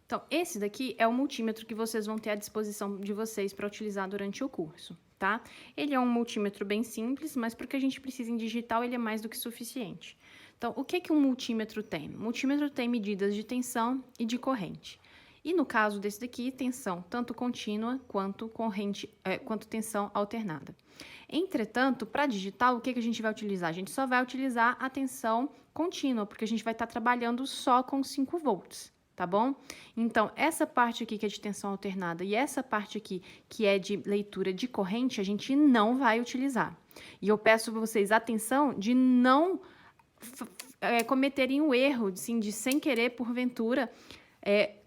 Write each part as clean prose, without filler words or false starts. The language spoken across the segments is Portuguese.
Então, esse daqui é o multímetro que vocês vão ter à disposição de vocês para utilizar durante o curso, tá? Ele é um multímetro bem simples, mas porque a gente precisa em digital, ele é mais do que suficiente. Então, o que um multímetro tem? O multímetro tem medidas de tensão e de corrente. E no caso desse daqui, tensão tanto contínua quanto corrente, quanto tensão alternada. Entretanto, para digital, o que a gente vai utilizar? A gente só vai utilizar a tensão contínua, porque a gente vai estar trabalhando só com 5 volts. Tá bom? Então, essa parte aqui que é de tensão alternada e essa parte aqui que é de leitura de corrente, a gente não vai utilizar. E eu peço para vocês atenção de não cometerem o erro, assim, de sem querer, porventura,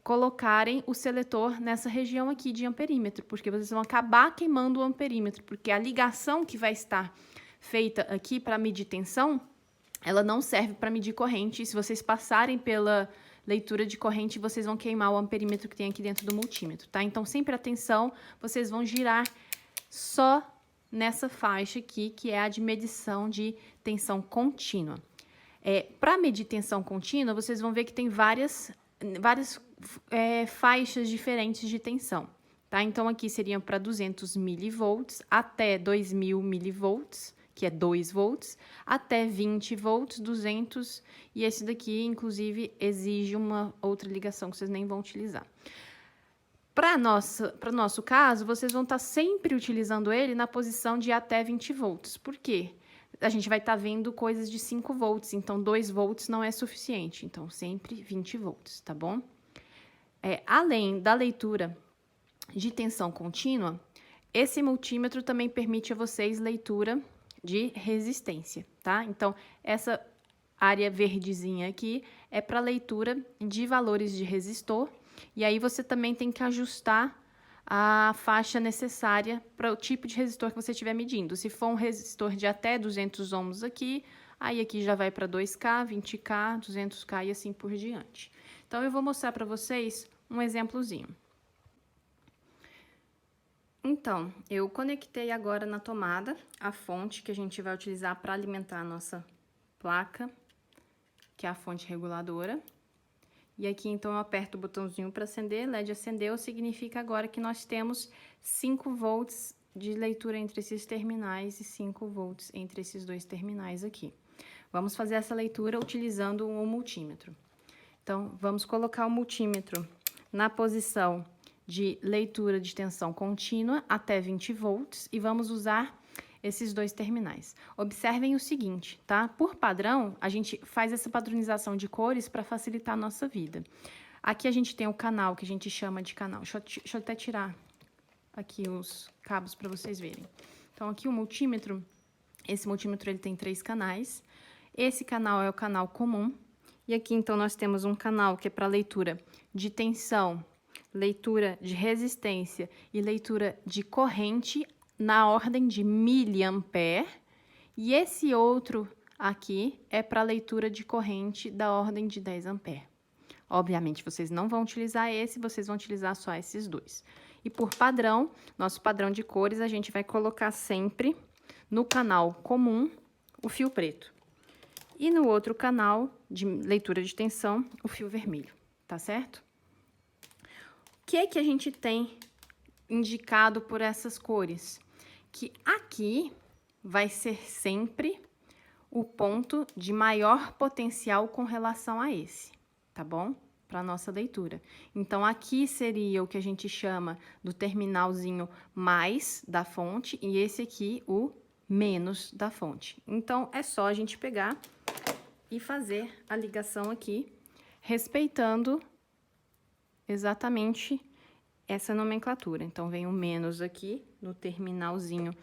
colocarem o seletor nessa região aqui de amperímetro, porque vocês vão acabar queimando o amperímetro, porque a ligação que vai estar feita aqui para medir tensão, ela não serve para medir corrente. E se vocês passarem pela leitura de corrente, vocês vão queimar o amperímetro que tem aqui dentro do multímetro, tá? Então, sempre atenção, vocês vão girar só nessa faixa aqui, que é a de medição de tensão contínua. Para medir tensão contínua, vocês vão ver que tem várias faixas diferentes de tensão, tá? Então, aqui seriam para 200 milivolts até 2000 milivolts, que é 2 volts, até 20 volts, 200, e esse daqui, inclusive, exige uma outra ligação que vocês nem vão utilizar. Para nosso caso, vocês vão estar sempre utilizando ele na posição de até 20 volts. Por quê? A gente vai estar vendo coisas de 5 volts, então 2 volts não é suficiente. Então, sempre 20 volts, tá bom? Além da leitura de tensão contínua, esse multímetro também permite a vocês leitura de resistência, tá? Então, essa área verdezinha aqui é para leitura de valores de resistor, e aí você também tem que ajustar a faixa necessária para o tipo de resistor que você estiver medindo. Se for um resistor de até 200 ohms aqui, aí aqui já vai para 2K, 20K, 200K e assim por diante. Então, eu vou mostrar para vocês um exemplozinho. Então, eu conectei agora na tomada a fonte que a gente vai utilizar para alimentar a nossa placa, que é a fonte reguladora. E aqui, então, eu aperto o botãozinho para acender, LED acendeu, significa agora que nós temos 5 volts de leitura entre esses terminais e 5 volts entre esses dois terminais aqui. Vamos fazer essa leitura utilizando o multímetro. Então, vamos colocar o multímetro na posição de leitura de tensão contínua até 20 volts e vamos usar esses dois terminais. Observem o seguinte, tá? Por padrão, a gente faz essa padronização de cores para facilitar a nossa vida. Aqui a gente tem o canal, que a gente chama de canal. Deixa eu até tirar aqui os cabos para vocês verem. Então, aqui o multímetro, esse multímetro ele tem 3 canais. Esse canal é o canal comum. E aqui, então, nós temos um canal que é para leitura de tensão, leitura de resistência e leitura de corrente na ordem de miliampere. E esse outro aqui é para leitura de corrente da ordem de 10 ampere. Obviamente, vocês não vão utilizar esse, vocês vão utilizar só esses dois. E por padrão, nosso padrão de cores, a gente vai colocar sempre no canal comum o fio preto. E no outro canal de leitura de tensão, o fio vermelho, tá certo? O que a gente tem indicado por essas cores? Que aqui vai ser sempre o ponto de maior potencial com relação a esse, tá bom? Para nossa leitura. Então, aqui seria o que a gente chama do terminalzinho mais da fonte e esse aqui o menos da fonte. Então, é só a gente pegar e fazer a ligação aqui, respeitando exatamente essa nomenclatura. Então, vem o menos aqui no terminalzinho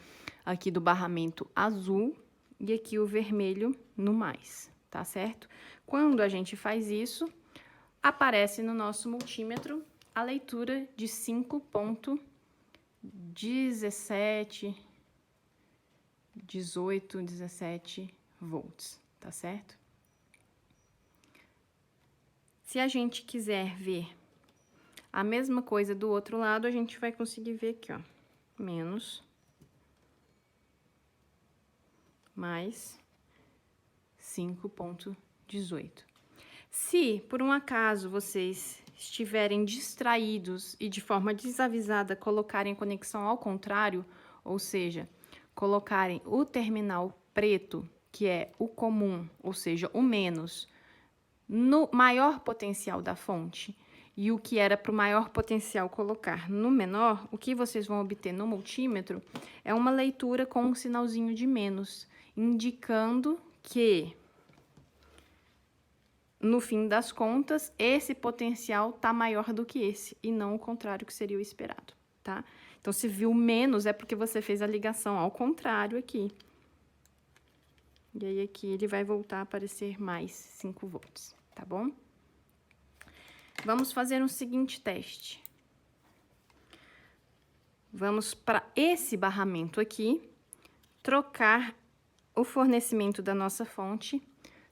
aqui do barramento azul e aqui o vermelho no mais, tá certo? Quando a gente faz isso, aparece no nosso multímetro a leitura de 5.17, 18, 17 volts, tá certo? Se a gente quiser ver a mesma coisa do outro lado, a gente vai conseguir ver aqui, ó, menos, mais 5.18. Se, por um acaso, vocês estiverem distraídos e de forma desavisada colocarem conexão ao contrário, ou seja, colocarem o terminal preto, que é o comum, ou seja, o menos, no maior potencial da fonte, e o que era para o maior potencial colocar no menor, o que vocês vão obter no multímetro é uma leitura com um sinalzinho de menos, indicando que, no fim das contas, esse potencial está maior do que esse, e não o contrário, que seria o esperado, tá? Então, se viu menos, é porque você fez a ligação ao contrário aqui. E aí, aqui, ele vai voltar a aparecer mais 5 volts, tá bom? Vamos fazer um seguinte teste. Vamos para esse barramento aqui, trocar o fornecimento da nossa fonte,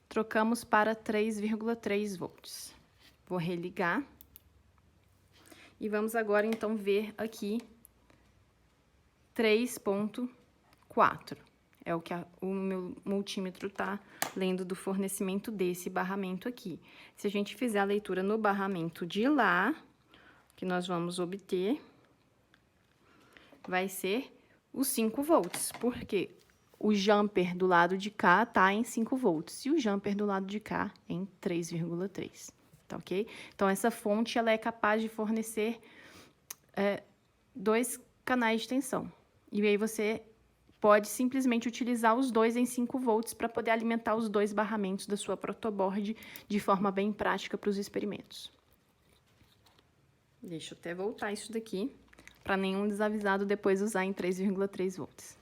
trocamos para 3,3 volts. Vou religar. E vamos agora, então, ver aqui 3,4. É o que o meu multímetro tá lendo do fornecimento desse barramento aqui. Se a gente fizer a leitura no barramento de lá, que nós vamos obter, vai ser os 5 volts, porque o jumper do lado de cá tá em 5 volts e o jumper do lado de cá em 3,3, tá ok? Então, essa fonte, ela é capaz de fornecer 2 canais de tensão. E aí, você pode simplesmente utilizar os dois em 5 volts para poder alimentar os 2 barramentos da sua protoboard de forma bem prática para os experimentos. Deixa eu até voltar isso daqui, para nenhum desavisado depois usar em 3,3 volts.